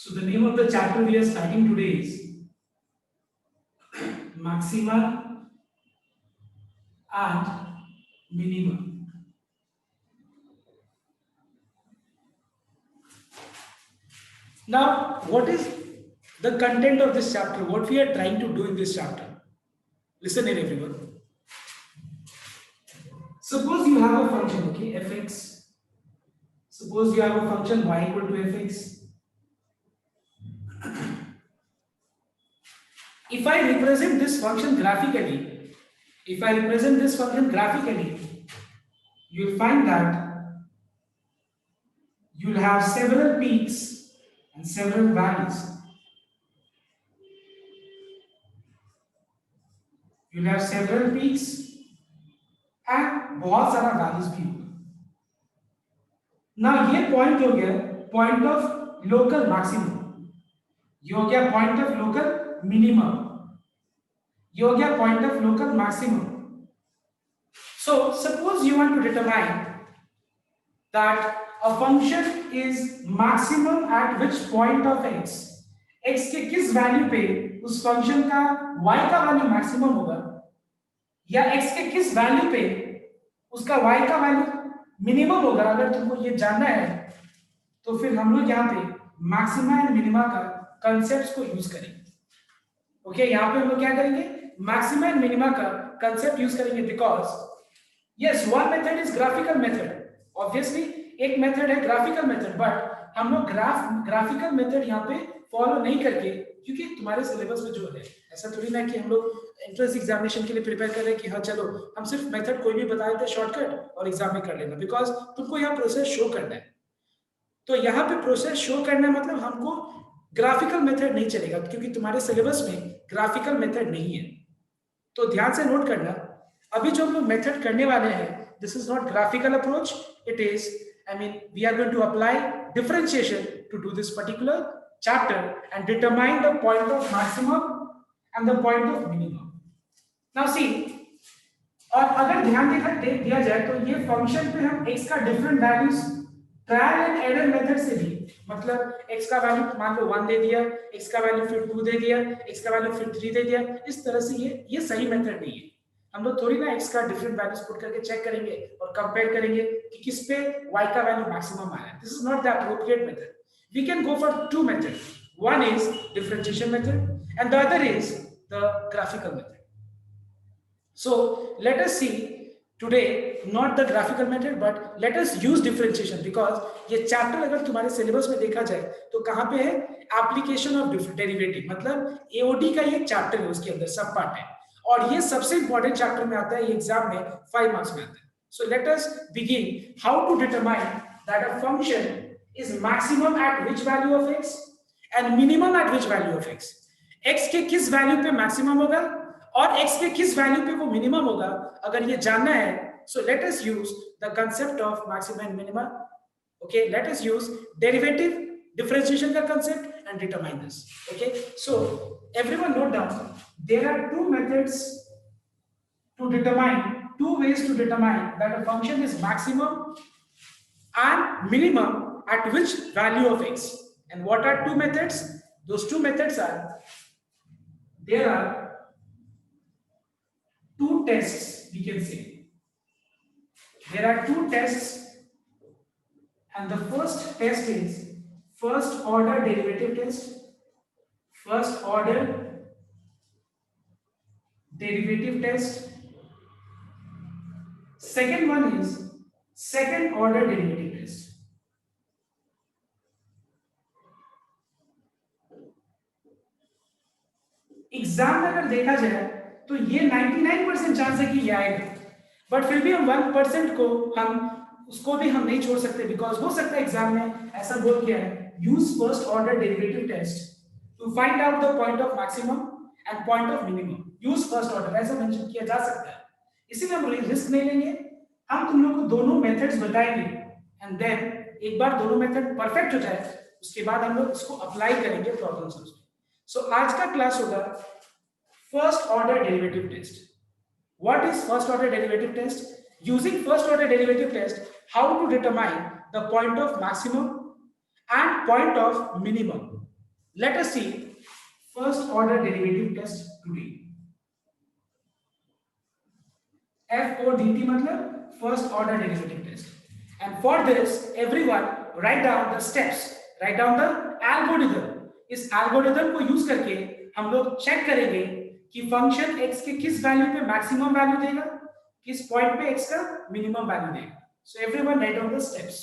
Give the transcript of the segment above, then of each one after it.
So the name of the chapter we are starting today is Maxima and Minima. Now, what is the content of this chapter? What we are trying to do in this chapter? Listen in, everyone. Suppose you have a function, okay, fx. Suppose you have a function y equal to fx. If I represent this function graphically, you'll find that you'll have several peaks and several valleys. You'll have several peaks and बहुत सारा values भी होगा. ना ये point हो गया point of local maximum, ये हो गया पॉइंट ऑफ लोकल मिनिमम, ये हो गया point of local maximum. So suppose you want to determine that a function is maximum at which point of x. x के किस वैल्यू पे उस फंक्शन का y का वैल्यू मैक्सिमम होगा, या x के किस वैल्यू पे उसका y का वैल्यू मिनिमम होगा. अगर तुमको ये जानना है तो फिर हम लोग यहाँ पे मैक्सिमा एंड मिनिमा का कंसेप्ट्स को यूज करेंगे. ओके, यहाँ पे हम लोग क्या करेंगे, मैक्सिमा एंड मिनिमा का कंसेप्ट यूज करेंगे. Because yes, one method is graphical method. Obviously एक मेथड है ग्राफिकल मेथड, बट हम लोग ग्राफिकल मेथड यहाँ पे फॉलो नहीं करके, क्योंकि तुम्हारे सिलेबस में जो है ऐसा थोड़ी ना कि हम लोग एंट्रेंस एग्जामिनेशन के लिए प्रिपेयर कर रहे हैं कि हाँ चलो हम सिर्फ मेथड कोई भी बता देते शॉर्टकट और एग्जाम में कर लेना. बिकॉज तुमको यहाँ प्रोसेस शो करना है. तो यहाँ पे प्रोसेस शो करना मतलब हमको ग्राफिकल मेथड नहीं चलेगा, क्योंकि तुम्हारे सिलेबस में ग्राफिकल मेथड नहीं है. तो ध्यान से नोट करना, अभी जो हम लोग मेथड करने वाले हैं, this is not graphical approach, it is we are going to apply differentiation to do this particular chapter and determine the point of maximum and the point of minimum. Now see, और अगर ध्यान दिया जाए तो ये function पे हम x का different values trial and error method से भी, मतलब x का वैल्यू मान लो 1 दे दिया, x का वैल्यू फिर 2 दे दिया, x का वैल्यू फिर 3 दे दिया, इस तरह से ये सही मेथड नहीं है. हम लोग थोड़ी ना x का डिफरेंट वैल्यूज पुट करके चेक करेंगे और कंपेयर करेंगे कि किस पे y का वैल्यू मैक्सिमम आया. This is not the appropriate method. We can go for two method. One is differentiation method and the other is the graphical method. So let us see today not the graphical method but let us use differentiation, because ये chapter अगर तुम्हारे syllabus में देखा जाए तो कहाँ पे है, एप्लीकेशन ऑफ डेरिवेटिव, मतलब एओडी का ये चैप्टर है, उसके अंदर सब पार्ट है और ये सबसे इंपॉर्टेंट चैप्टर में आता है. ये एग्जाम में 5 मार्क्स में आता है. So let us begin how to determine that a function is maximum at which value of x and minimum at which value of x. x के किस वैल्यू पे मैक्सिमम होगा और x के किस वैल्यू पे वो मिनिमम होगा, अगर ये जानना है. So let us use the concept of maxima and minima. Okay, let us use derivative differentiation का concept and determine this. Okay, so everyone note down, there are two methods to determine, two ways to determine that a function is maximum and minimum at which value of x. And what are two methods? Those two methods are, there are two tests, we can say. There are two tests, and the first test is first order derivative test. First order derivative test. Second one is second order derivative test. Exam में अगर देखा जाए तो ये 99% chance है कि ये आएगा, बट फिर भी हम 1% को उसको भी हम नहीं छोड़ सकते, बिकॉज हो सकता है एग्जाम में ऐसा बोल किया है, use first order derivative test to find out the point of maximum and point of minimum. Use first order ऐसा मेंशन किया जा सकता है, इसीलिए हम रिस्क नहीं लेंगे. हम तुम लोग को दोनों मेथड्स बताएंगे एंड देन एक बार दोनों मेथड परफेक्ट हो जाए उसके बाद हम लोग इसको अप्लाई करेंगे प्रॉब्लम सॉल्व. सो आज का क्लास होगा first order derivative test. What is first order derivative test? Using first order derivative test, how to determine the point of maximum and point of minimum. Let us see first order derivative test today. FODT मतलब first order derivative test. And for this, everyone write down the steps, write down the algorithm. इस algorithm को use करके हम लोग check करेंगे कि function x के किस वैल्यू पे मैक्सिमम वैल्यू देगा, किस पॉइंट पे x का मिनिमम वैल्यू देगा. So everyone write down the steps.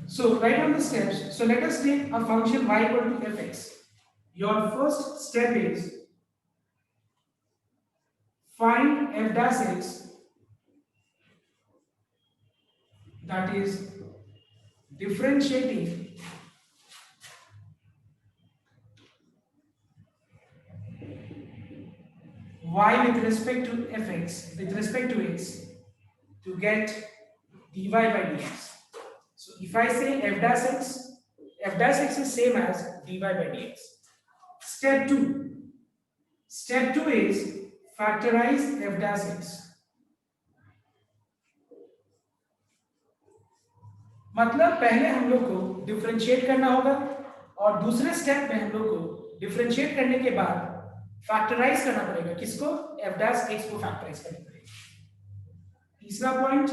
So write down the steps. So let us take a function y equal to fx. Your first step is find f dash x, that is differentiating y with respect to fx with respect to x to get dy by dx. So if I say f dash x is same as dy by dx. Step 2 is factorize f dash x. मतलब पहले हम लोग को differentiate करना होगा और दूसरे step में हम लोग को डिफरेंशिएट करने के बाद फैक्टराइज करना पड़ेगा. किसको? f dash x को फैक्टराइज करना पड़ेगा. तीसरा point,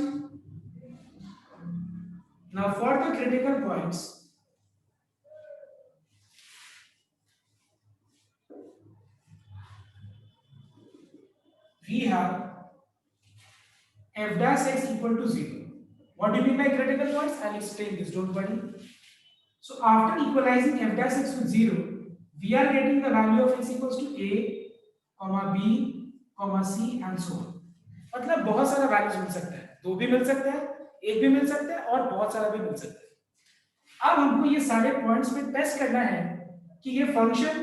now for the critical points we have f dash x equal to 0. What do you mean by critical points? I'll explain this, don't worry. So after equalizing f dash x with 0, we are getting the value of x equals to a, b, c and so on. मतलब बहुत सारा values मिल सकता है, 2 भी मिल सकता है, 1 भी मिल सकता है और बहुत सारा भी मिल सकता है. अब हमको ये सारे पॉइंट्स पे टेस्ट करना है कि ये फंक्शन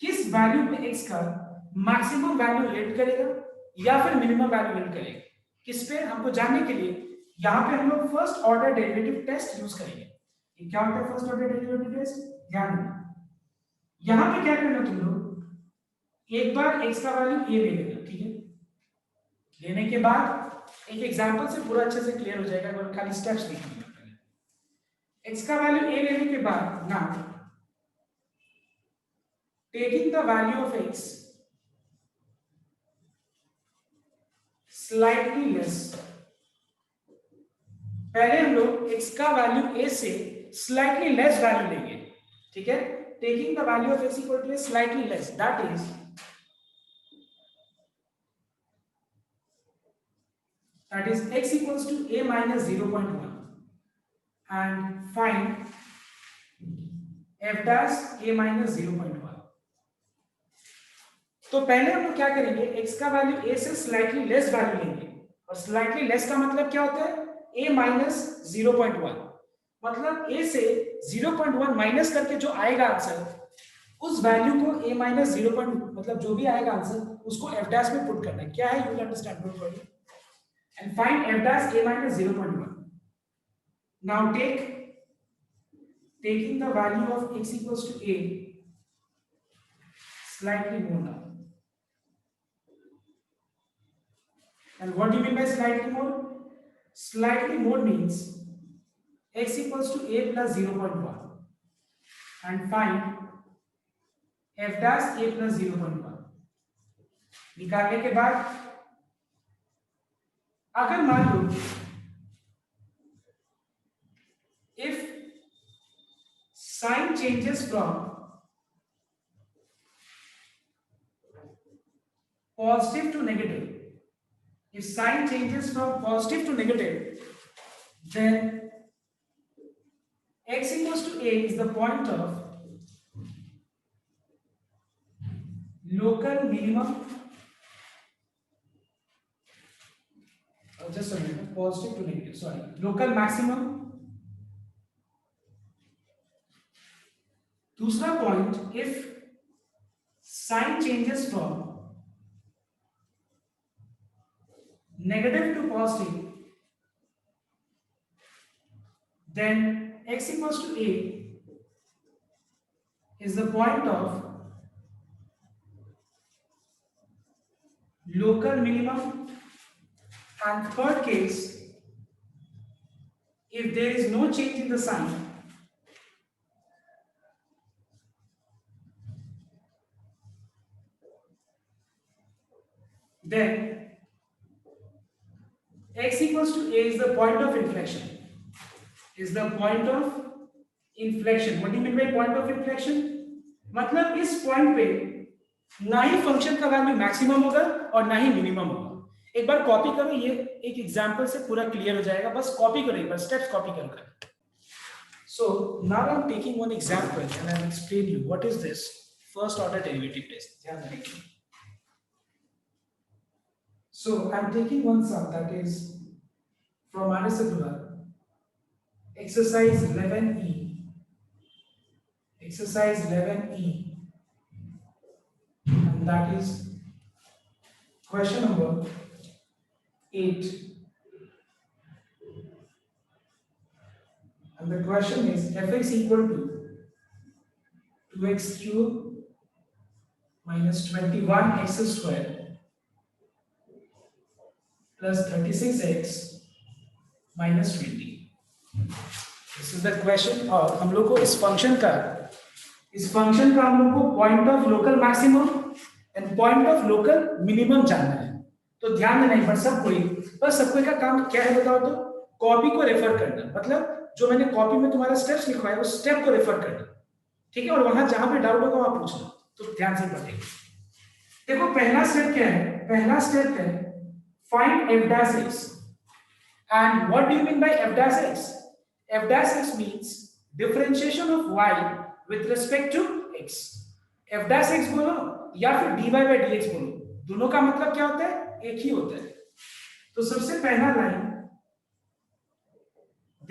किस वैल्यू पे x का मैक्सिमम वैल्यू यील्ड करेगा या फिर मिनिमम वैल्यू यील्ड करेगा. किस पे? हमको जानने के लिए यहाँ पे हम लोग first order derivative test use करेंगे. ये क्या होता है फर्स्ट ऑर्डर डेरिवेटिव टेस्ट? ध्यान देना. यहाँ पे क्या करना तुम लोग, एक बार x का वैल्यू a ले लेना. ठीक है, लेने के बाद एक एग्जांपल से पूरा अच्छे से क्लियर हो जाएगा, अगर खाली स्टेप्स देखिए. x का वैल्यू a लेने के बाद ना taking the value of x slightly less. पहले हम लोग x का वैल्यू a से स्लाइटली लेस वैल्यू लेंगे. ठीक है, taking the value of x equal to a slightly less, that is x equals to a minus 0.1 and find f dash a minus 0.1. तो पहले हम लोग क्या करेंगे, x का वैल्यू a से स्लाइटली लेस वैल्यू लेंगे. और स्लाइटली लेस का मतलब क्या होता है? a minus 0.1. मतलब a से 0.1 माइनस करके जो आएगा आंसर, उस वैल्यू को a minus 0.1 मतलब जो भी आएगा आंसर उसको f dash में पुट करना है. क्या है? You will understand, don't worry. And find f dash a minus 0.1. Now taking the value of x equals to a slightly more now. And what do you mean by slightly more? Slightly more means x equals to a plus 0.1 and find f dash a plus 0.1. निकालने के बाद अगर मान लो if sign changes from positive to negative, if sign changes from positive to negative, then x equals to a is the point of local minimum. Just a minute, positive to negative, sorry, local maximum. दूसरा point, if sign changes from negative to positive, then x equals to a is the point of local minimum. And third case, if there is no change in the sign, then x equals to a is the point of inflection. Is the point of inflection. What do you mean by point of inflection? मतलब इस point पे ना ही function का value maximum होगा और ना ही minimum होगा. एक बार कॉपी करो, ये एक एग्जांपल से पूरा क्लियर हो जाएगा. बस कॉपी करो, एक बार स्टेप्स कॉपी करो. So now I'm taking one example and I'll explain you what is this first order derivative test. ध्यान रखिए. So I'm taking one sum that is from minus circular exercise 11e. Exercise 11e, and that is question number 8. And the question is fx equal to 2x cube minus 21x square plus 36x minus 20. This is the question. और हम लोग को इस function का हम लोग को point of local maximum and point of local minimum जानना है. तो ध्यान देना एक बार सबको का काम क्या है बताओ तो. कॉपी को रेफर करना, मतलब जो मैंने कॉपी में तुम्हारा स्टेप्स लिखवाया उस स्टेप को रेफर करना, ठीक है. और वहां जहां पे डाउट होगा वहां पूछना. तो ध्यान से पढ़िए. देखो पहला स्टेप क्या है. पहला स्टेप है find f dash x. And what do you mean by f dash x? f dash x means differentiation of y with respect to x. f dash x बोलो या फिर dy by dx बोलो, दोनों का मतलब क्या होता है? एक ही होता है. तो सबसे पहला line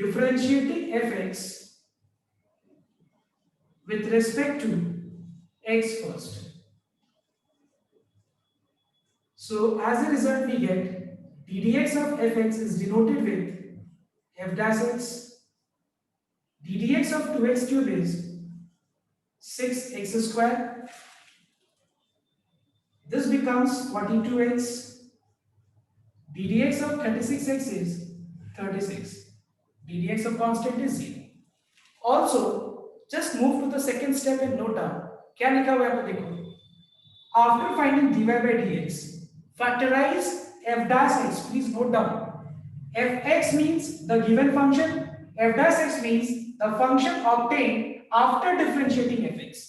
differentiating fx with respect to x first. So as a result we get ddx of fx is denoted with f dash x. ddx of 2x cube is 6x square. This becomes 42x. ddx of 36x is 36. ddx of constant is 0. Also, just move to the second step and note down. क्या लिखा हुआ है देखो. After finding dy by dx, factorize f dash x. Please note down. fx means the given function. F dash x means the function obtained after differentiating fx.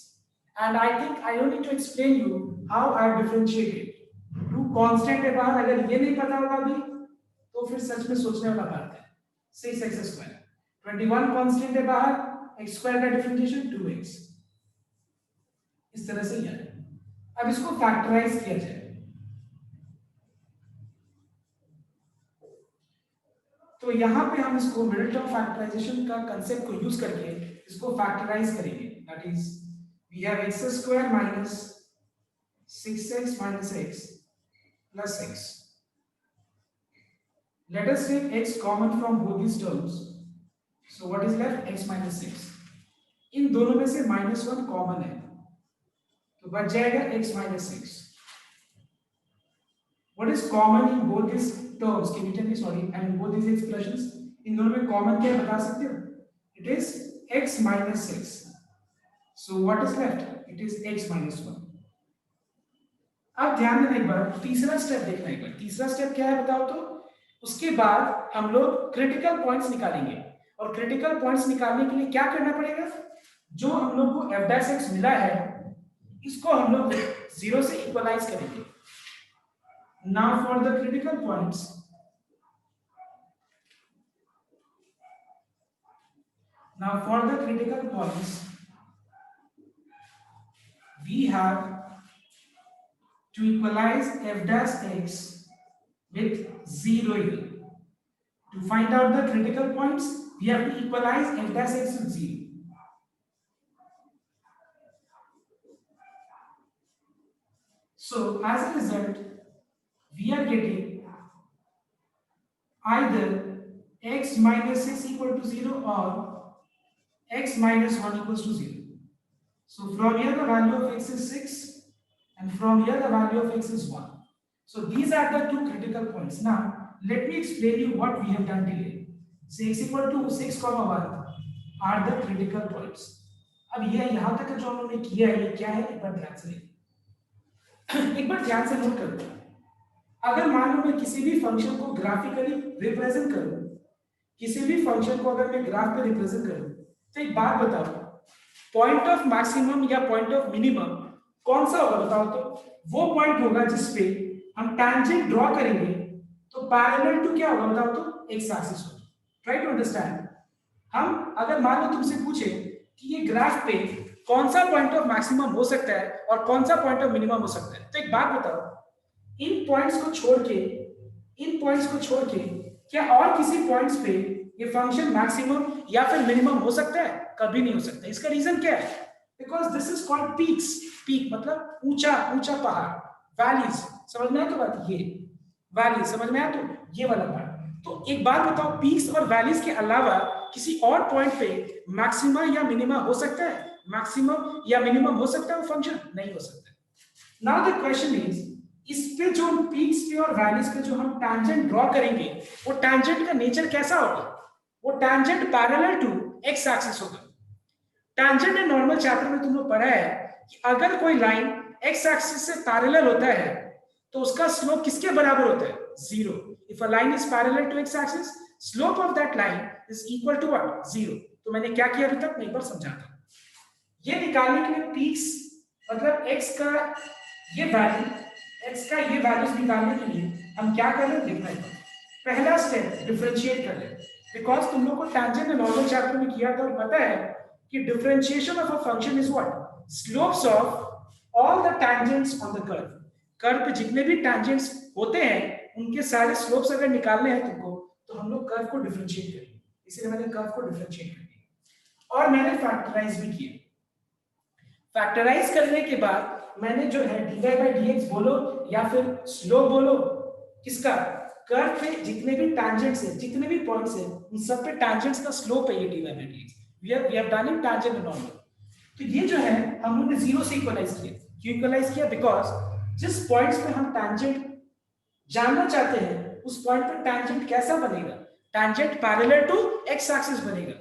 And I think I don't need to explain you how I have differentiated. टू constant के बाहर अगर ये नहीं पता होगा अभी तो फिर सच में सोचने वाला बात है. 6x स्क्वायर 21 कांस्टेंट के बाहर x स्क्वायर का डिफरेंशिएशन 2x. इस तरह से याद. अब इसको फैक्टराइज किया जाए. तो यहाँ पे हम इसको मिडिल टर्म फैक्टराइजेशन का कंसेप्ट को यूज करके इसको फैक्टराइज करेंगे. That is we have x square minus 6x minus x plus x. Let us take x common from both these terms. So what is left? X minus 6. इन दोनों में से -1 common है तो बच जाएगा x minus 6. What is common in both these terms? Can you tell me? Sorry, and in both these expressions, इन दोनों में common क्या है बता सकते हो? It is x minus 6. So what is left? It is x minus 1. अब ध्यान देना एक बार, तीसरा स्टेप देखना एक बार. तीसरा स्टेप क्या है बताओ तो. उसके बाद हम लोग क्रिटिकल पॉइंट्स निकालेंगे और क्रिटिकल पॉइंट्स निकालने के लिए क्या करना पड़ेगा. जो हम लोग को f dash x मिला है इसको हम लोग 0 से इक्वलाइज करेंगे. Now for the critical points, we have to equalize f dash x with 0 here. To find out the critical points, we have to equalize f dash x with 0. So as a result, we are getting either x minus 6 equal to 0 or x minus 1 equals to 0. So from here the value of x is 6 and from here the value of x is 1. So these are the two critical points. Now let me explain you what we have done today. 6 are the critical points. अब ये यहां तक जो हमने किया है ये क्या है, एक बार ध्यान से एक बार ध्यान से नोट करो। अगर मान लो मैं किसी भी फंक्शन को ग्राफिकली रिप्रेजेंट करूं, किसी भी फंक्शन को अगर मैं ग्राफ पे रिप्रेजेंट करूं, तो एक बात बताओ, पॉइंट ऑफ मैक्सिमम या पॉइंट ऑफ मिनिमम कौन सा होगा बताओ? तो वो पॉइंट होगा जिसपे हम टैंजेंट ड्रॉ करेंगे, तो पैरेलल टू क्या होगा बताओ? तो एक्स एक्सिस होगा। Try to understand. हम अगर मान लो तुमसे पूछे कि ये ग्राफ पे कौन सा पॉइंट ऑफ मैक्सिमम हो सकता है और कौन सा पॉइंट ऑफ मिनिमम हो सकता है, तो एक बात बताओ, इन पॉइंट्स को छोड़ के क्या और किसी पॉइंट्स पे ये फंक्शन मैक्सिमम या फिर मिनिमम हो सकता है? कभी नहीं हो सकता। इसका रीजन क्या है? Because this is called peaks. Peak मतलब ऊंचा पहाड़, वैलीज समझ में आया? तो बात ये वैली समझ में आया? तो ये वाला पार्ट। तो एक बात बताओ, पीक्स और वैलीज के अलावा किसी और पॉइंट पे मैक्सिमा या मिनिमा हो सकता है? मैक्सिमम या मिनिमम हो सकता है वो फंक्शन? नहीं हो सकता। नाउ द क्वेश्चन इज, इस पे जो पीक्स पे और वैलीज पे जो हम टैंजेंट ड्रॉ करेंगे, वो टैंजेंट का नेचर कैसा होगा? वो tangent parallel to x axis होगा। टैंजेंट इन नॉर्मल चैप्टर में तुमने पढ़ा है कि अगर कोई लाइन एक्स एक्सिस से पैरेलल होता है तो उसका स्लोप किसके बराबर होता है? 0। If a line is parallel to x axis, slope of that line is equal to what? 0। तो मैंने क्या किया अभी तक, मैं एक बार समझाता हूं। ये निकालने के लिए पीक्स मतलब एक्स का ये वैल्यू, एक्स का ये वैल्यूज निकालने के लिए हम क्या कर रहे हैं? लिखना है। पहला स्टेप डिफरेंशिएट कर रहे हैं, बिकॉज तुम लोग को टैंजेंट इन नॉर्मल चैप्टर में किया था और पता है कि differentiation of a function is what? Slopes of all the tangents on the curve. Curve पे जितने भी टैंजेंट्स होते हैं उनके सारे स्लोप्स अगर निकालने हैं तुमको, तो हम लोग कर्व को डिफरेंशिएट करेंगे। इसलिए मैंने कर्व को डिफरेंशिएट कर दिया और मैंने फैक्टराइज भी किया। फैक्टराइज करने के बाद मैंने जो है dy by dx बोलो या फिर स्लोप बोलो, किसका? कर्व पे जितने भी टैंजेंट्स हैं, जितने भी पॉइंट्स हैं, उन सब पे टैंजेंट्स का स्लोप है ये dy by dx। We have done in tangent and normal. तो ये जो है हम लोगों ने 0 से इक्वलाइज किया। क्यों इक्वलाइज किया? बिकॉज जिस पॉइंट्स पे हम टैंजेंट जानना चाहते हैं उस पॉइंट पे टैंजेंट कैसा बनेगा? Tangent parallel to x axis बनेगा।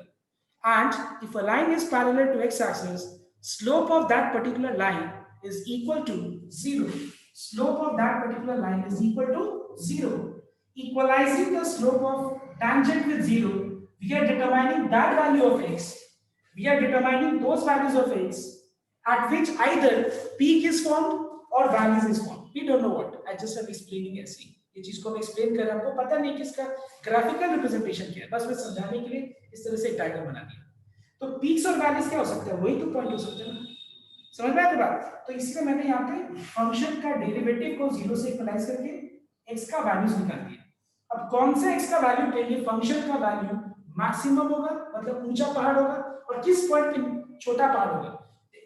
And if a line is parallel to x axis, slope of that particular line is equal to 0. Slope of that particular line is equal to 0. Equalizing the slope of tangent with 0, we are determining that value of x. We are determining those values of x at which either peak is formed or valleys is formed. We don't know what. I just am explaining ऐसे। ये चीज को मैं explain कर रहा हूं, आपको पता नहीं कि इसका ग्राफिकल रिप्रेजेंटेशन क्या है, बस मैं समझाने के लिए इस तरह से एक डायग्राम बना दिया। तो पीक्स और वैलीज क्या हो सकता है? वही तो पॉइंट हो सकते हैं ना। समझ में आया तो बात? तो इसलिए मैंने यहाँ पे फंक्शन का डेरिवेटिव को 0 से इक्वलाइज करके x का वैल्यूज निकाल दिया। अब कौन से x का वैल्यू पे ये फंक्शन का वैल्यू मैक्सिमम होगा, मतलब ऊंचा पहाड़ होगा, और किस पॉइंट पे छोटा पहाड़ होगा?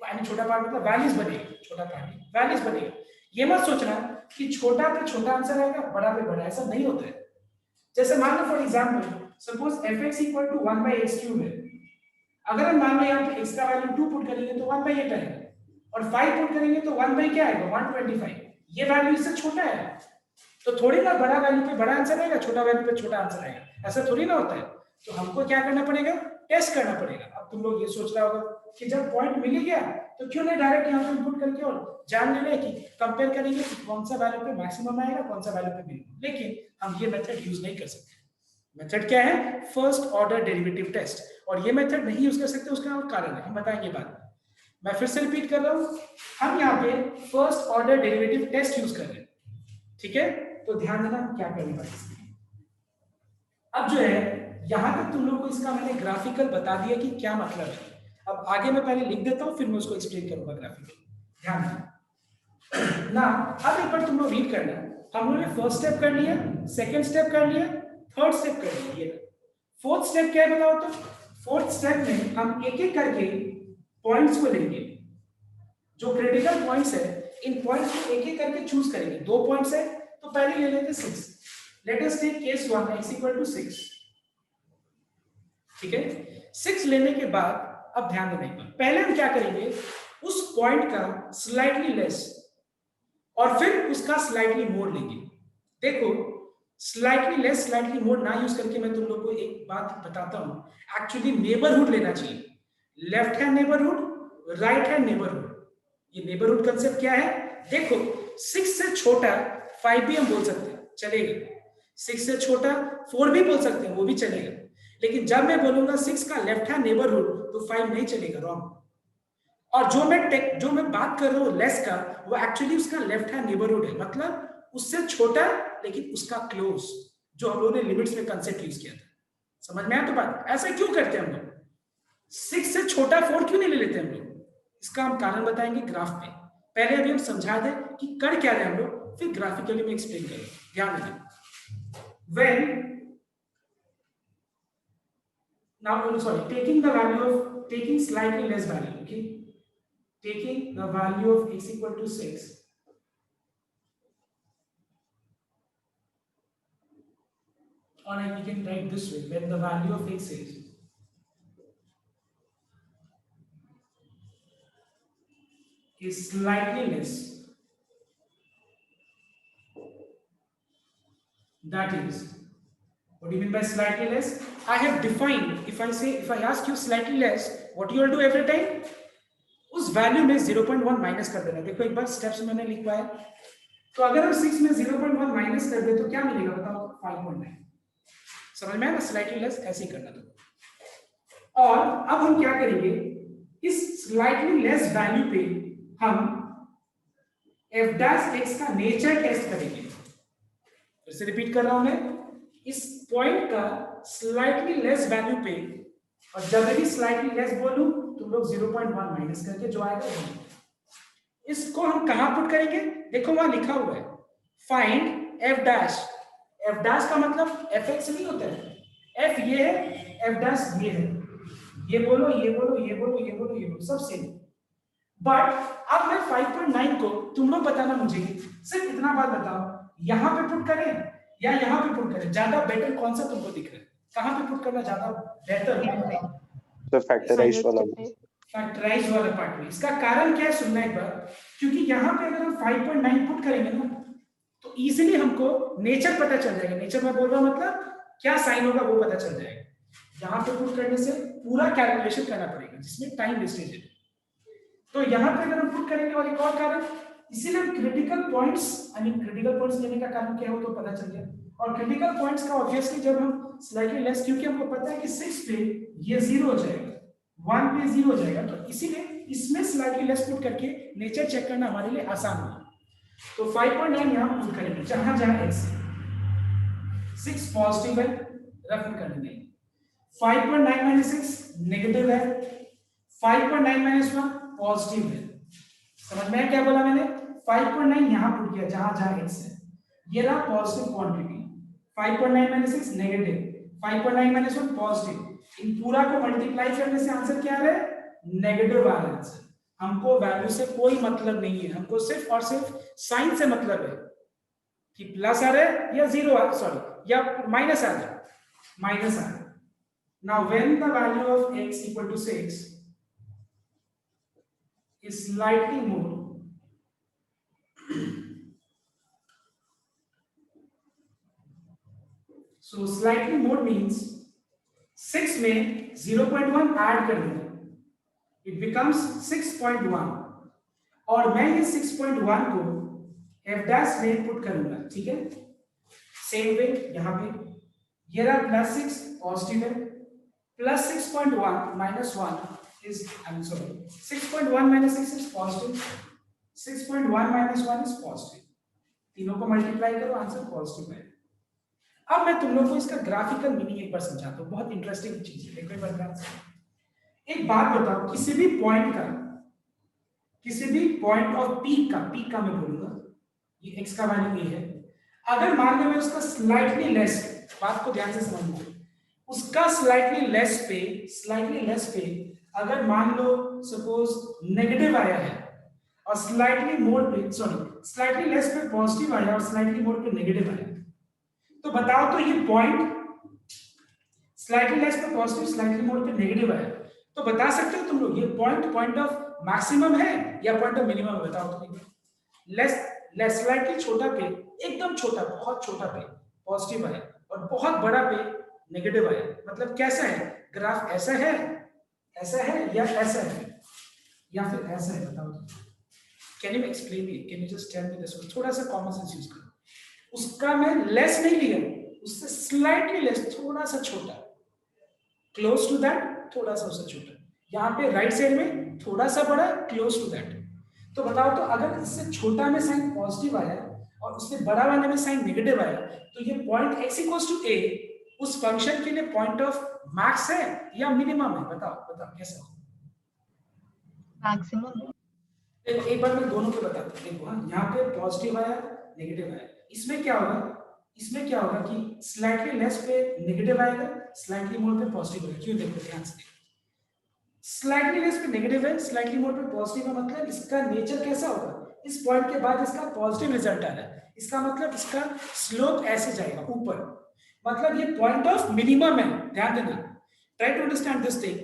यानी छोटा पहाड़ मतलब वैल्यूज बनेगा, छोटा पहाड़ वैल्यूज बनेगा। ये मत सोचना कि छोटा पे छोटा आंसर आएगा, बड़ा पे बड़ा, ऐसा नहीं होता है। जैसे मान लो for example suppose fx equal to 1/x³ है। अगर हम मान लो यहाँ पे x का वैल्यू 2 पुट करेंगे तो 1/8 आएगा, और 5 पुट करेंगे तो 1 क्या आएगा? 125। ये वैल्यू इससे छोटा है, तो थोड़ी ना बड़ा वैल्यू पे बड़ा आंसर आएगा, छोटा वैल्यू पे छोटा आंसर आएगा, ऐसा थोड़ी ना होता है। तो हमको क्या करना पड़ेगा? टेस्ट करना पड़ेगा। अब तुम लोग ये सोच रहा होगा कि जब पॉइंट मिल ही गया तो क्यों नहीं डायरेक्ट यहाँ पे इनपुट करके और जान ले रहे कि कंपेयर करेंगे कि कौन सा वैल्यू पे मैक्सिमम आएगा, कौन सा वैल्यू पे मिनिमम। लेकिन हम ये मेथड यूज नहीं कर सकते। मेथड क्या है? First order derivative test. और ये मेथड नहीं यूज कर सकते, उसका कारण है, हम बताएंगे बाद में। मैं फिर से रिपीट कर रहा हूं, हम यहाँ पे first order derivative test use कर रहे हैं, ठीक है? तो ध्यान देना हम क्या करने वाले हैं। अब जो है यहां तक तुम लोग को इसका मैंने ग्राफिकल बता दिया कि क्या मतलब है। अब आगे मैं पहले लिख देता हूं, फिर मैं उसको एक्सप्लेन करूंगा ग्राफिकल। ध्यान देना ना। अब एक बार तुम लोग रीड करना। हम लोगों ने फर्स्ट स्टेप कर लिया, सेकंड स्टेप कर लिया, थर्ड स्टेप कर लिया। फोर्थ स्टेप क्या है बताओ? तो फोर्थ स्टेप में हम एक एक करके पॉइंट्स को लेंगे, जो क्रिटिकल पॉइंट्स है इन पॉइंट्स को एक एक करके चूज करेंगे। 2 पॉइंट्स है तो पहले ले लेते 6। Let us take case 1 x = 6, ठीक है? 6 लेने के बाद अब ध्यान देना एक बार, पहले हम क्या करेंगे? उस पॉइंट का स्लाइटली लेस और फिर उसका स्लाइटली मोर लेंगे। देखो स्लाइटली लेस स्लाइटली मोर ना यूज करके मैं तुम लोग को एक बात बताता हूं, एक्चुअली नेबरहुड लेना चाहिए, left hand neighbourhood, right hand neighbourhood. ये नेबरहुड कंसेप्ट क्या है, देखो 6 से छोटा 5 भी हम बोल सकते हैं, चलेगा। 6 से छोटा 4 भी बोल सकते हैं, वो भी चलेगा। लेकिन जब मैं बोलूंगा 6 का लेफ्ट हैंड नेबरहुड तो 5 नहीं चलेगा, रॉन्ग। और जो मैं बात कर रहा हूँ लेस का, वो एक्चुअली उसका लेफ्ट हैंड नेबरहुड है, मतलब उससे छोटा लेकिन उसका क्लोज, जो हम लोगों ने लिमिट्स में कंसेप्ट यूज किया था। समझ में आया तो बात? ऐसा क्यों करते हैं हम लोग? 6 से छोटा 4 क्यों नहीं ले लेते हम लोग? इसका हम कारण बताएंगे ग्राफ में। पहले अभी हम समझा दें कि कर क्या रहे हम लोग, फिर ग्राफिकली में एक्सप्लेन करेंगे। ध्यान दें, when now sorry, taking slightly less value, okay, taking the value of x equal to 6, or we can write this way, when the value of x is slightly less, that is, what do you mean by slightly less? I have defined, if I ask you slightly less, what you will do every time? उस value में 0.1 minus कर देना। देखो एक बार steps मैंने लिखवाया, तो अगर हम 6 में 0.1 माइनस कर दे तो क्या मिलेगा बताओ? 5.9। समझ में आया ना? स्लाइटली लेस ऐसे ही करना। तो और अब हम क्या करेंगे, इस स्लाइटली लेस वैल्यू पे हम f डैश x का नेचर टेस्ट करेंगे। फिर से रिपीट कर रहा हूं मैं, इस पॉइंट का स्लाइटली लेस वैल्यू पे, और जब भी स्लाइटली लेस बोलूं तुम लोग 0.1 माइनस करके जो आएगा वो, इसको हम कहां पुट करेंगे? देखो वहां लिखा हुआ है find f dash. f dash का मतलब fx नहीं होता है, f ये है, f डैश ये है। ये बोलो, ये बोलो, ये बोलो, ये बोलो, ये बोलो, सब सेम। बट अब मैं 5.9 को तुम लोग बताना मुझे, सिर्फ इतना बात बताओ, यहां पे पुट करें या यहां पे पुट करें? ज्यादा बेटर कौन सा तुमको दिख रहा है? कहां पे पुट करना ज्यादा बेटर है? तो फैक्टराइज वाला, फैक्टराइज वाला पार्ट में। इसका कारण क्या है सुनना एक बार, क्योंकि यहां पे अगर हम 5.9 पुट करेंगे ना तो इजीली हमको नेचर पता चल जाएगा। नेचर में बोल रहा हूं मतलब क्या साइन होगा वो पता चल जाएगा। यहां पे पुट करने से पूरा कैलकुलेशन करना पड़ेगा जिसमें टाइम वेस्टेज है। तो यहां पे अगर हम पुट करेंगे, और एक और कारण, इसीलिए critical points, I mean critical points लेने का कारण क्या हो तो पता चल गया। और क्रिटिकल पॉइंट्स का ऑब्वियसली जब हम स्लाइटली लेस, क्योंकि हमको पता है कि 6 पे ये 0 हो जाएगा, 1 पे 0 हो जाएगा, तो इसीलिए इसमें स्लाइटली लेस पुट करके नेचर चेक करना हमारे लिए आसान होगा। तो 5.9 यहां पुट करेंगे जहां जहां x है। 6 पॉजिटिव है, रफ में करने नहीं। 5.9 माइनस 6 नेगेटिव है, 5.9 माइनस 1 पॉजिटिव है। समझ में क्या बोला मैंने? 5.9 यहां पुट किया जहां जहां x है, ये रहा positive quantity. 5.9 minus 6 negative, 5.9 minus 1 positive. इन पूरा को मल्टीप्लाई करने से आंसर क्या आ रहा है? नेगेटिव आ रहा है आंसर। हमको वैल्यू से कोई मतलब नहीं है, हमको सिर्फ और सिर्फ साइन से मतलब है कि प्लस आ रहा है या जीरो आ, सॉरी, या माइनस आ रहा है, माइनस आ रहा है। Now when the value of x equal to 6 is slightly more, so slightly more means 6 में 0.1 ऐड कर देना, it becomes 6.1, और मैं ये 6.1 को f डैश में पुट करूंगा, ठीक है? सेम वे यहां पे ये रहा प्लस 6 पॉजिटिव है, plus 6.1 minus 1 is, I'm sorry, 6.1 minus 6 is positive, 6.1 minus 1 is positive, तीनों को मल्टीप्लाई करो आंसर पॉजिटिव है। अब मैं तुम लोग को इसका ग्राफिकल मीनिंग एक बार समझाता हूं, बहुत इंटरेस्टिंग चीज है, देखो एक बार ध्यान से। एक बात बताओ, किसी भी पॉइंट का, किसी भी पॉइंट ऑफ पीक का मैं बोलूंगा, ये x का वैल्यू ये है, अगर मान लो मैं उसका स्लाइटली लेस, बात को ध्यान से समझना, उसका स्लाइटली लेस पे अगर मान लो सपोज नेगेटिव आया है, और स्लाइटली मोर पे, सॉरी, स्लाइटली लेस पे पॉजिटिव आया और स्लाइटली मोर पे नेगेटिव आया, तो बताओ तो ये पॉइंट स्लाइटली लेस पे पॉजिटिव, स्लाइटली मोर पे नेगेटिव आया, तो बता सकते हो तुम लोग ये पॉइंट ऑफ मैक्सिमम है या पॉइंट ऑफ मिनिमम बताओ तो। लेस स्लाइटली छोटा पे, एकदम छोटा, बहुत छोटा पे पॉजिटिव आया और बहुत बड़ा पे नेगेटिव आया, मतलब कैसा है ग्राफ, ऐसा है या ऐसा है या फिर ऐसा है, बताओ। Can you explain me, can you just tell me this, थोड़ा सा कॉमन सेंस यूज करो। उसका मैं लेस नहीं लिया, उससे स्लाइटली लेस, थोड़ा सा छोटा, क्लोज टू दैट, थोड़ा सा उससे छोटा। यहाँ पे राइट साइड में थोड़ा सा बड़ा, क्लोज टू दैट। तो बताओ, तो अगर इससे छोटा में साइन पॉजिटिव आया और उससे बड़ा वाले में साइन नेगेटिव आया, तो ये point x equals to a उस फंक्शन के लिए पॉइंट ऑफ मैक्स है या मिनिमम है? बताओ बताओ कैसा हो? मैक्सिमम। एक बार मैं दोनों को बताता हूँ। देखो, हाँ, यहाँ पे पॉजिटिव आया, नेगेटिव आया, इसमें क्या होगा, इसमें क्या होगा कि स्लाइटली लेस पे नेगेटिव आएगा, स्लाइटली मोर पे पॉजिटिव आएगा। क्यों? देखो ध्यान से, स्लाइटली लेस पे नेगेटिव है, स्लाइटली मोर पे पॉजिटिव है, मतलब इसका नेचर कैसा होगा, इस पॉइंट के बाद इसका पॉजिटिव रिजल्ट आ रहा है, इसका मतलब इसका स्लोप ऐसे जाएगा ऊपर, मतलब ये पॉइंट ऑफ मिनिमम है। ध्यान देना, try to understand this thing.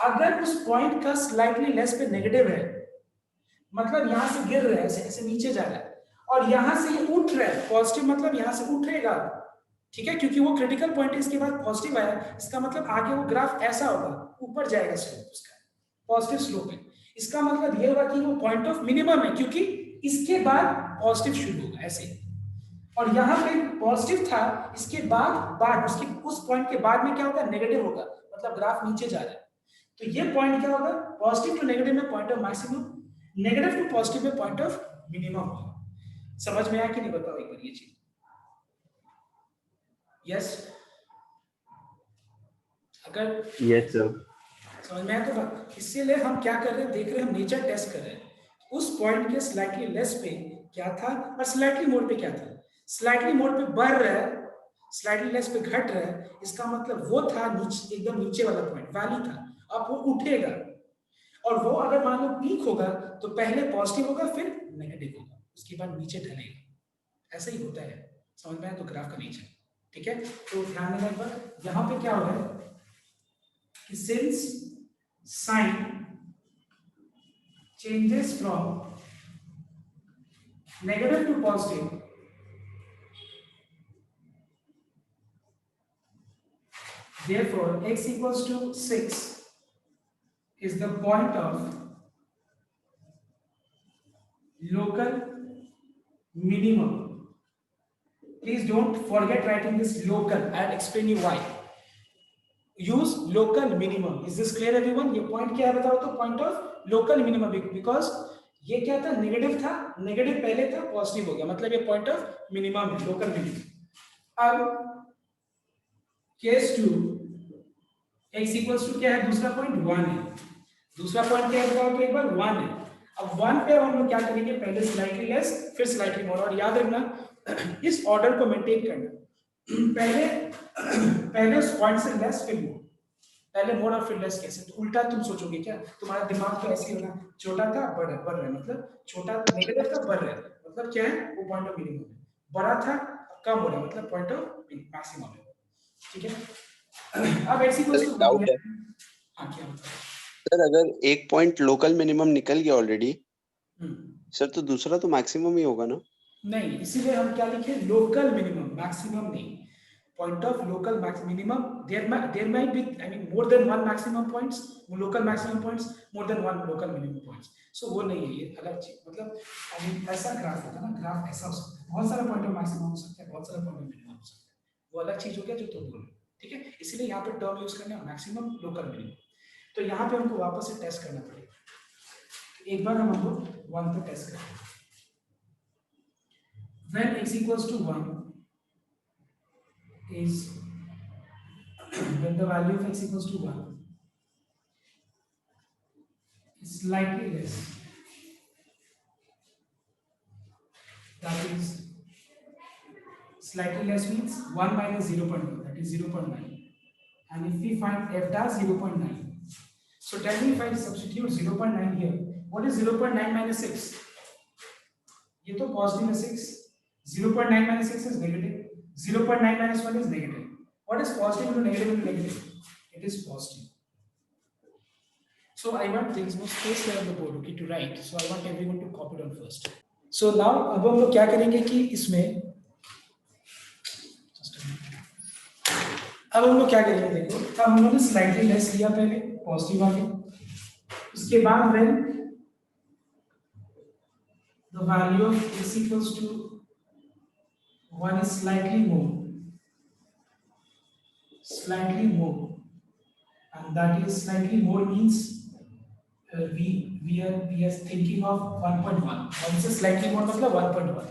अगर उस पॉइंट का स्लाइटली लेस पे नेगेटिव है, मतलब यहां से गिर रहा है, ऐसे ऐसे नीचे जा रहा है, और यहां से ये उठ रहा है, पॉजिटिव मतलब यहां से उठेगा, ठीक है, क्योंकि वो क्रिटिकल पॉइंट है, इसके बाद पॉजिटिव आया, इसका मतलब आगे वो ग्राफ ऐसा होगा, ऊपर जाएगा स्लोप, उसका पॉजिटिव स्लोप है। इसका मतलब ये होगा कि वो पॉइंट ऑफ मिनिमम है, क्योंकि इसके बाद पॉजिटिव शुरू होगा ऐसे, और यहाँ पे पॉजिटिव था, इसके बाद उसके उस पॉइंट के बाद में क्या होगा, नेगेटिव होगा, मतलब ग्राफ नीचे जा रहा है। तो ये पॉइंट क्या होगा, पॉजिटिव टू नेगेटिव में point of maximum, negative to positive में पॉइंट ऑफ मिनिमम होगा। समझ में आया कि नहीं, बताओ एक बार ये चीज। यस, अगर यस सर। समझ में आया तो बात, इसीलिए हम क्या कर रहे हैं, देख रहे हैं, हम नेचर टेस्ट कर रहे हैं। उस पॉइंट के स्लाइटली लेस पे क्या था और स्लाइटली मोर पे क्या था। स्लाइटली मोर पे बढ़ रहा है, स्लाइटली लेस पे घट रहा है, इसका मतलब वो था नीचे, एकदम नीचे वाला पॉइंट वैली था, अब वो उठेगा, और वो अगर मान लो पीक होगा तो पहले पॉजिटिव होगा फिर नेगेटिव होगा, उसके बाद नीचे ढलेगा। ऐसा ही होता है, समझ में आया तो ग्राफ का नेचर, ठीक है। तो ध्यान देना एक बार, यहाँ पे क्या हो रहा है कि since sign changes from negative to positive, therefore x equals to 6 is the point of local minimum. Please don't forget writing this local. I'll explain you why. Use local minimum. Is this clear everyone? ये point क्या है बताओ तो, point of local minimum, because ये क्या था, negative था, negative पहले था, पॉजिटिव हो गया, मतलब ये पॉइंट ऑफ मिनिमम है, लोकल मिनिमम। अब केस 2, x इक्वल्स टू क्या है, दूसरा पॉइंट 1 है, दूसरा पॉइंट क्या है बताओ तो एक बार 1 है। अब 1 पे हम लोग क्या करेंगे, पहले स्लाइटली लेस फिर स्लाइटली मोर, और याद रखना इस ऑर्डर को मेंटेन करना, पहले उस पॉइंट से लेस फिर मोर, पहले मोर और फिर लेस। कैसे, तो उल्टा तुम सोचोगे क्या, तुम्हारा दिमाग तो ऐसे ही होगा, छोटा था बढ़ रहा है, मतलब छोटा नेगेटिव था बढ़ रहा है, मतलब क्या है, वो पॉइंट ऑफ मिनिमम है, बड़ा था कम हो रहा है, मतलब पॉइंट ऑफ मैक्सिमम है, ठीक है। अब x इक्वल्स टू डाउट है हां, क्या बताओ सर, अगर एक पॉइंट लोकल मिनिमम निकल गया ऑलरेडी सर, तो दूसरा तो मैक्सिमम ही होगा ना? नहीं, इसीलिए हम क्या लिखे, लोकल मिनिमम, मैक्सिमम नहीं। Point of local minimum, there might be, I mean more than one maximum points, local maximum points, more than one local minimum points. So वो नहीं है, ये अलग चीज, मतलब आई मीन ऐसा ग्राफ होता है ना, ग्राफ ऐसा हो सकता है, बहुत सारा पॉइंट ऑफ मैक्सिमम हो सकता है, बहुत सारा पॉइंट ऑफ मिनिमम हो सकता है, वो अलग चीज हो गया जो तुम बोल रहे हो, ठीक है। इसीलिए यहाँ पे टर्म यूज करना है मैक्सिमम, लोकल मिनिमम। तो यहाँ पे हमको वापस से टेस्ट करना पड़ेगा, एक बार हम हमको 1 पे टेस्ट करते हैं। When x equals to 1 is, when the value of x equals to 1 is slightly less, that is slightly less means 1 minus 0.1, that is 0.9, and if we find f dash 0.9, so tell me if I substitute 0.9 here, what is 0.9 minus 6? ये तो positive है 6, 0.9 minus 6 is negative, 0.9 minus 1 is negative. What is positive into negative into negative? It is positive. So I want things more space there on the board, okay, to write. So I want everyone to copy it on first. So now अब हम लोग क्या करेंगे कि इसमें just अब हम लोग क्या करेंगे, देखो अब हम लोग ने स्लाइटली लेस लिया पहले पॉजिटिव वाले, उसके बाद when the value of x equals to 1 is slightly more, and that is slightly more means we are thinking of 1.1, और इससे slightly more मतलब 1.1।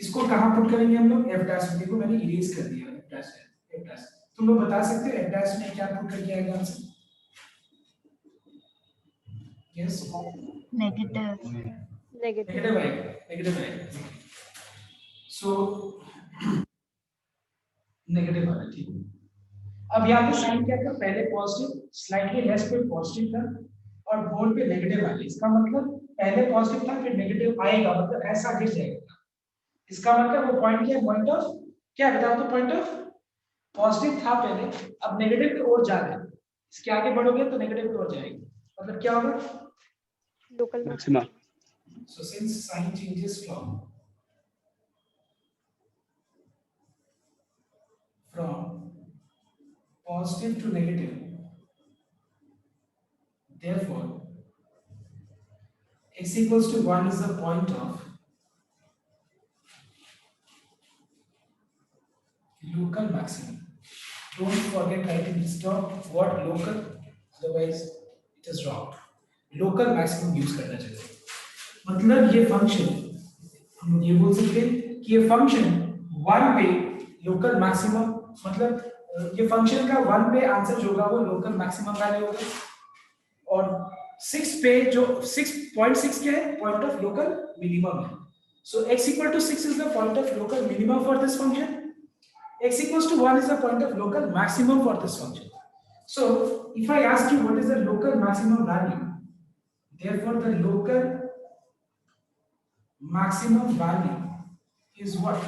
इसको कहाँ पुट करेंगे हम लोग, f डैश में। देखो मैंने इरेज कर दिया f डैश, f डैश। तुम लोग बता सकते हो f डैश में क्या पुट करके आएगा आंसर? यस, नेगेटिव आएगा, नेगेटिव आएगा। सो नेगेटिव आएगा, ठीक है। अब यहाँ पे साइन क्या था, पहले पॉजिटिव, स्लाइटली लेस पे पॉजिटिव था, और बोर्ड पे नेगेटिव आया। इसका मतलब पहले पॉजिटिव था फिर नेगेटिव आएगा, मतलब ऐसा गिर जाएगा। इसका मतलब वो पॉइंट क्या है, पॉइंट ऑफ क्या बताओ तो, पॉइंट ऑफ पॉजिटिव था पहले, अब नेगेटिव की ओर जा रहा है। इसके आगे बढ़ोगे तो नेगेटिव की ओर जाएगी, मतलब क्या होगा, local maxima. So since sign changes from positive to negative, therefore x equals to 1 is the point of local maximum. Don't forget writing this down, what local, otherwise it is wrong. Local maximum use करना चाहिए। मतलब ये function, हम ये बोल सकते हैं कि ये फंक्शन 1 पे लोकल मैक्सिमम, मतलब ये फंक्शन का 1 पे आंसर जो होगा वो लोकल मैक्सिमम वैल्यू होगा, और 6 पे जो 6.6 क्या है, पॉइंट ऑफ लोकल मिनिमम है। सो x equal to 6 is the point of local minimum for this function, x equals to 1 is the point of local maximum for this function. So if I ask you what is the local maximum value, therefore the local maximum value is what,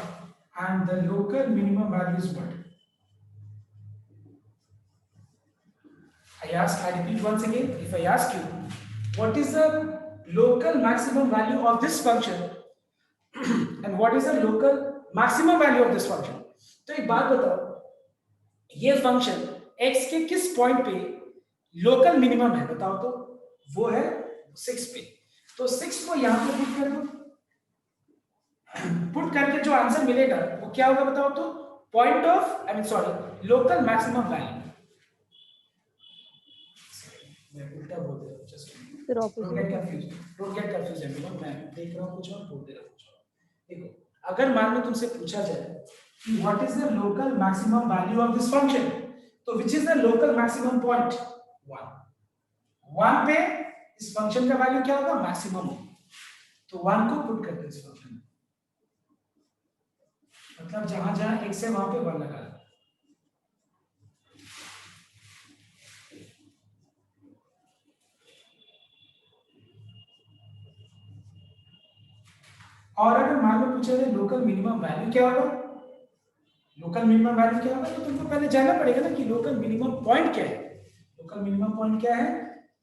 and the local minimum value is what? I repeat once again, if I ask you what is the local maximum value of this function and what is the local maximum value of this function, तो एक बात बताओ, ये function x के किस point पे local minimum है बताओ तो, वो है 6 पे। तो 6 को यहां पे पुट कर दो, पुट करके जो आंसर मिलेगा वो क्या होगा बताओ तो, point of, I mean sorry, local maximum value. मैं उल्टा बोल दे रहा हूं, just don't get confuse everyone, मैं देख रहा हूं कुछ और बोल दे रहा हूं कुछ और। देखो अगर मान लो तुमसे पूछा जाए कि what is the local maximum value of this function, तो which is the local maximum point, 1 पे इस फंक्शन का वैल्यू क्या होगा, मैक्सिमम, तो 1 को पुट करते हैं इस फंक्शन में, मतलब जहां जहां x है वहां पे 1 लगा दो। और अगर मान लो पूछा जाए लोकल मिनिमम वैल्यू क्या होगा, लोकल मिनिमम वैल्यू क्या होगा, तो तुमको पहले जानना पड़ेगा ना कि लोकल मिनिमम पॉइंट क्या है। लोकल मिनिमम पॉइंट क्या है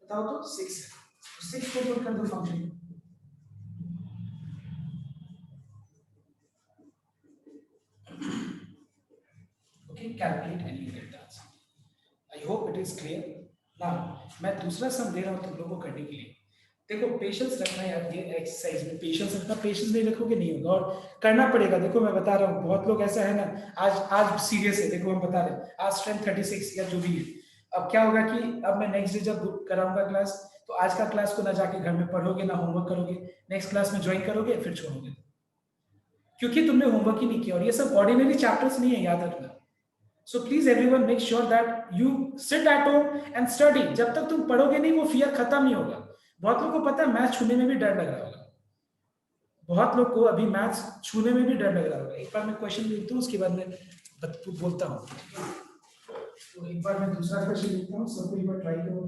बताओ तो, 6 है, तो 6 को पुट कर दो फंक्शन में। Okay, calculate and you get the answer. I hope it is clear. Now मैं दूसरा सम दे रहा हूं तुम लोगों को करने के लिए। देखो पेशेंस रखना यार, ये एक्सरसाइज में पेशेंस रखना, पेशेंस नहीं रखोगे नहीं होगा, और करना पड़ेगा। देखो मैं बता रहा हूँ, बहुत लोग ऐसा है ना, आज सीरियस है, देखो हम बता रहे हैं आज स्ट्रेंथ 36 या जो भी है। अब क्या होगा कि अब मैं नेक्स्ट डे जब कराऊंगा क्लास, तो आज का क्लास को ना जाके घर में पढ़ोगे ना होमवर्क करोगे, नेक्स्ट क्लास में ज्वाइन करोगे फिर छोड़ोगे, क्योंकि तुमने होमवर्क ही नहीं किया। और ये सब ऑर्डिनरी चैप्टर्स नहीं है, याद रखना। So please everyone make sure that you sit at home and study। जब तक तुम पढ़ोगे नहीं वो फियर खत्म नहीं होगा। बहुत लोगों को पता है मैथ्स छूने में भी डर लग रहा होगा, बहुत लोग को अभी मैथ्स छूने में भी डर लग रहा होगा। एक बार मैं क्वेश्चन लिखता हूँ, उसके बाद मैं बोलता हूँ, तो एक बार मैं दूसरा क्वेश्चन लिखता हूँ, सबको एक बार ट्राई करो।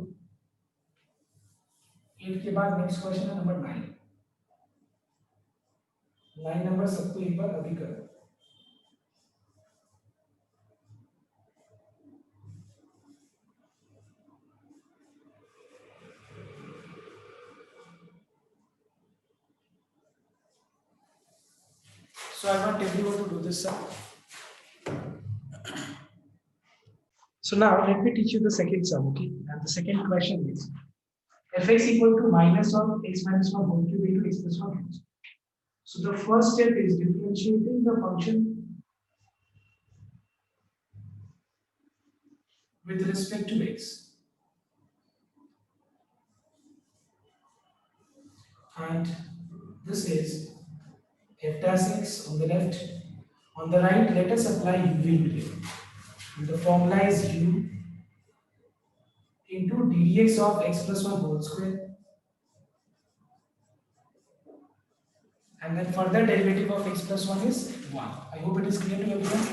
8 के बाद नेक्स्ट क्वेश्चन है नंबर 9। 9 नंबर सबको एक बार अभी करो। So I want everyone to do this sir. So now let me teach you the second sum, okay? And the second question is fx equal to minus of x minus 1 whole cube into x plus 1. So the first step is differentiating the function with respect to x. And this is f dash x on the left. On the right, let us apply uv here. And the formula is u into ddx of x plus 1 whole square. And then further derivative of x plus 1 is 1. I hope it is clear to everyone.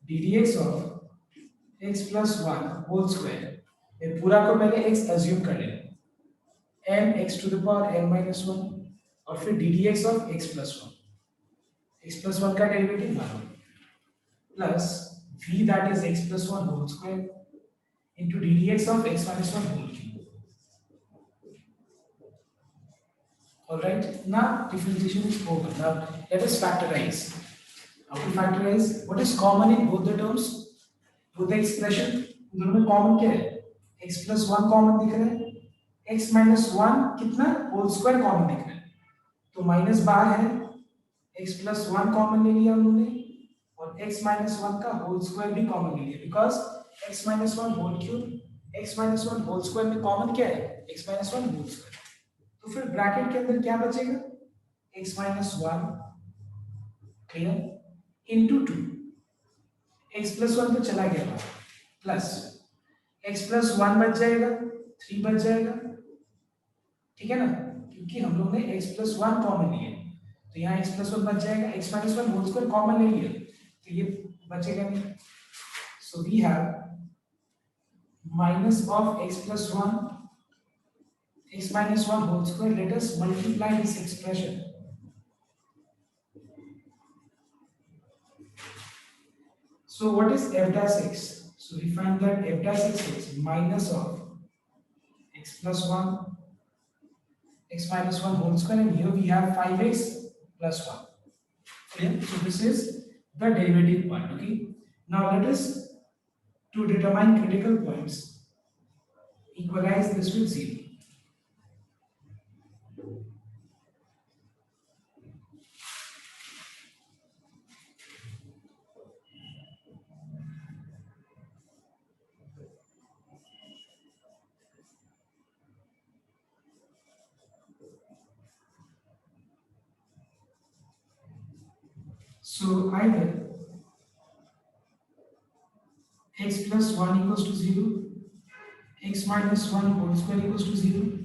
ddx of x plus 1 whole square. ये पूरा को पहले x assume कर लें n x to the power n minus 1 और फिर ddx of x plus 1. x plus 1 का derivative 1 plus v that is x plus 1 whole square into ddx of x minus 1 whole cube. Alright, now differentiation is over. Now let us factorize. How to factorize? What is common in both the terms? Both the expression? दोनों में common क्या है? x plus 1 common दिख रहा है, x minus 1 कितना? whole square common दिख रहा है. तो minus बाहर है, x plus 1 common ले लिया हमने और x minus 1 का whole square भी common ले लिया because x minus 1 whole cube, x minus 1 whole square में common क्या है? x minus 1 whole square. तो फिर ब्रैकेट के अंदर क्या बचेगा? x minus 1 clear into 2 x plus 1 तो चला गया प्लस x plus 1 बच जाएगा 3 बच जाएगा, ठीक है ना, क्योंकि हम लोग ने x plus 1 कॉमन लिया तो यहाँ x plus 1 बच जाएगा, x minus 1 whole square common ले लिया तो ये बचेगा नहीं. So we have minus of x plus 1 x minus 1 whole square. Let us multiply this expression. So what is f dash x? So we find that f dash x is minus of x plus 1 x minus 1 whole square, and here we have 5x plus 1. Okay, so this is the derivative part. Okay, now let us to determine critical points equalize this with 0. So either x plus 1 equals to 0, x minus 1 whole square equals to 0,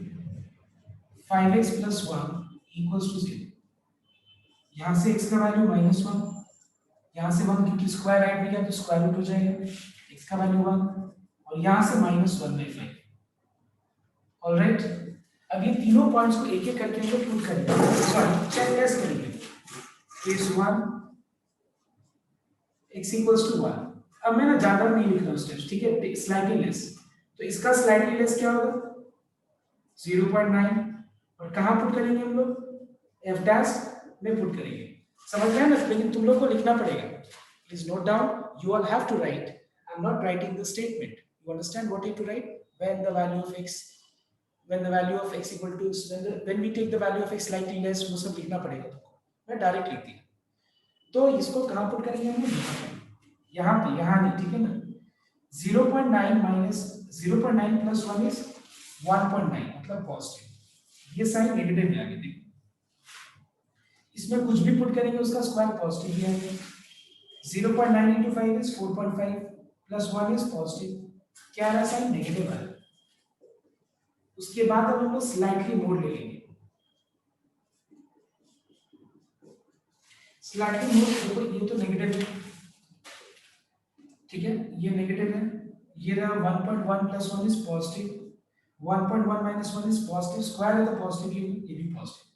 5x plus 1 equals to 0. यहाँ से x का value -1, यहाँ से 1 क्योंकि square add में गया तो square root हो जाएगा, x का वैल्यू 1 और यहाँ से -1/5. ऑलराइट, अब ये तीनों पॉइंट्स को एक एक करके हम लोग पुट करेंगे, सॉरी चेक टेस्ट करेंगे. Case 1 x equals to 1. अब मैं ना ज्यादा नहीं लिख रहा हूँ स्टेप्स, ठीक है, स्लाइटली लेस. तो इसका स्लाइटली लेस क्या होगा? 0.9. और कहाँ पुट करेंगे हम लोग? f डैश में पुट करेंगे. समझ गए ना? लेकिन तुम लोग को लिखना पड़ेगा. Please note down. You all have to write. I'm not writing the statement. You understand what you have to write? When the value of x equal to when we take the value of x slightly less, वो सब लिखना पड़ेगा तुमको. मैं direct लिख दिया. तो इसको कहाँ पुट करेंगे हम? यहाँ पे, यहाँ नहीं, ठीक है ना. 0.9 minus 0.9 plus 1 is 1.9, मतलब पॉजिटिव. ये साइन नेगेटिव में आ गया. देखो इसमें कुछ भी पुट करेंगे उसका स्क्वायर पॉजिटिव ही आएगा. 0.9 into 5 is 4.5 plus 1 is positive. क्या आ रहा है? साइन नेगेटिव आ रहा है. उसके बाद हम लोग स्लाइटली मोड ले लेंगे. स्लाइटली मोड देखो, ये तो नेगेटिव है, ठीक है, ये नेगेटिव है, ये रहा 1.1 plus 1 is positive, 1.1 minus 1 is positive, square है तो पॉजिटिव, ये भी positive.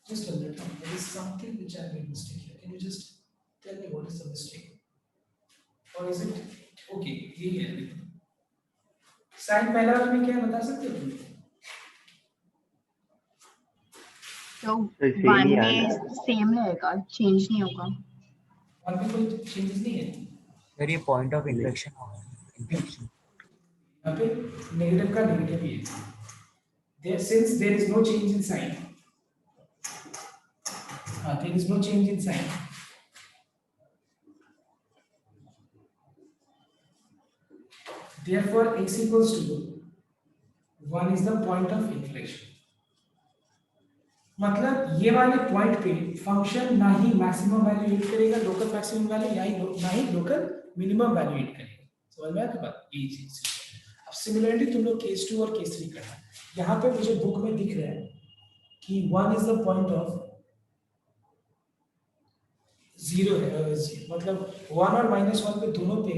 Just a minute, there is something which I made mistake here. Can you just tell me what is the mistake? Or is it okay? यही है. देखो sign पहला वाला में क्या है बता सकते हो तुम? तो 1 में सेम रहेगा, चेंज नहीं होगा. 1 में कोई चेंजेस नहीं है. सर ये पॉइंट ऑफ इन्फ्लेक्शन होगा, इन्फ्लेक्शन यहाँ पे नेगेटिव का नेगेटिव ही है, there since there is no change in sign, there is no change in sign, therefore x equals to 1 is the point of inflection. मतलब ये वाले पॉइंट पे फंक्शन ना ही मैक्सिमम वैल्यू हिट करेगा लोकल मैक्सिमम वैल्यू, ना ही local minimum value hit करेगा। समझ में आया बात? ये चीज। अब सिमिलरली तुम लोग केस 2 और केस 3 करना। यहाँ पे मुझे बुक में दिख रहा है कि 1 इज द पॉइंट ऑफ 0 है, मतलब 1 और -1 पे दोनों पे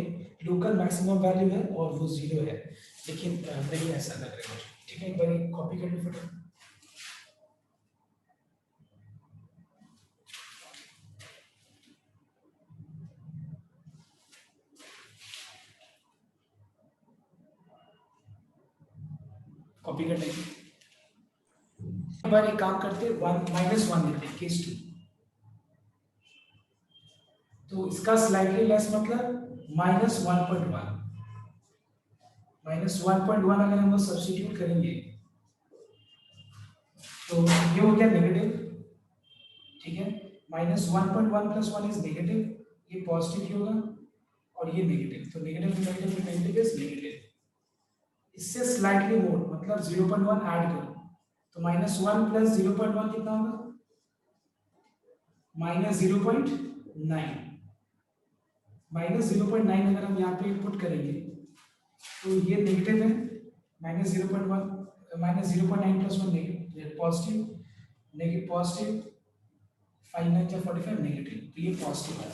लोकल मैक्सिमम वैल्यू है और वो 0 है, लेकिन नहीं ऐसा लग रहा है। ठीक है, एक बार कॉपी कर लो फटाफट। कॉपी कर लेंगे। एक बार एक काम करते हैं, 1 -1 लेते हैं केस 2, तो इसका स्लाइटली लेस मतलब -1.1, -1.1 अगर हम लोग सब्स्टिट्यूट करेंगे तो ये हो गया नेगेटिव। ठीक है, -1.1 + 1 इज नेगेटिव, ये पॉजिटिव ही होगा और ये नेगेटिव, तो नेगेटिव इज नेगेटिव। इससे स्लाइटली मोर मतलब 0.1 ऐड करो तो -1 + 0.1 कितना होगा? -0.9। -0.9 अगर हम यहाँ पे इनपुट करेंगे तो ये नेगेटिव है, -0.1 -0.9 + 1 नेगेटिव, पॉजिटिव 5 9 × 45 नेगेटिव, तो ये पॉजिटिव है।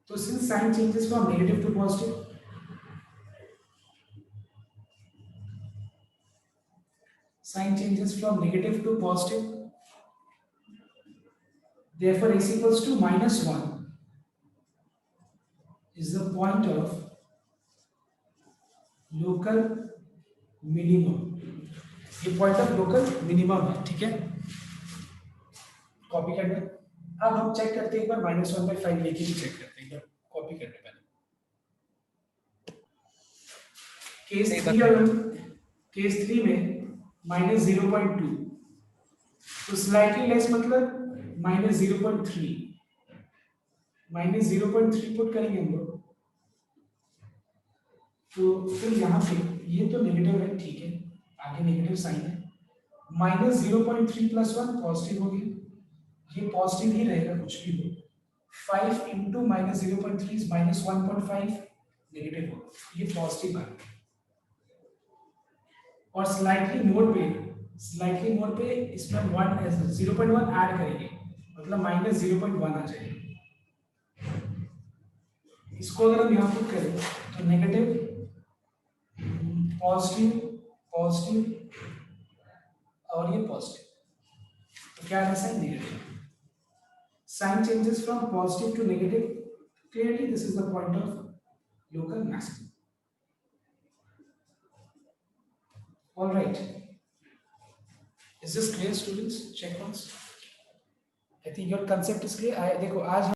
तो since sign changes from negative to positive, sign changes from negative to positive, therefore x equals to -1 is the point of local minimum। ये point of local minimum है। ठीक है, copy करना। अब हम चेक करते हैं एक बार -1/5 लेके भी चेक करते हैं, एक बार कॉपी करने पहले। केस 3 में -0.2, तो स्लाइटली लेस मतलब -0.3, -0.3 पुट करेंगे हम लोग, तो फिर यहाँ पे ये तो नेगेटिव है, ठीक है, आगे नेगेटिव साइन है, -0.3 + 1 पॉजिटिव होगी, ये पॉजिटिव ही रहेगा कुछ भी हो, 5 × -0.3 इज -1.5 नेगेटिव होगा, ये पॉजिटिव है। और स्लाइटली मोड पे इसमें 0.1 ऐड करेंगे मतलब -0.1 आ जाएगा। इसको अगर हम यहाँ पुट करें तो नेगेटिव, पॉजिटिव और ये पॉजिटिव, तो क्या है sign negative. Sign changes from positive to negative, clearly this is the point of local maximum. All right, is this clear students? Check once. I think your concept is clear. देखो आज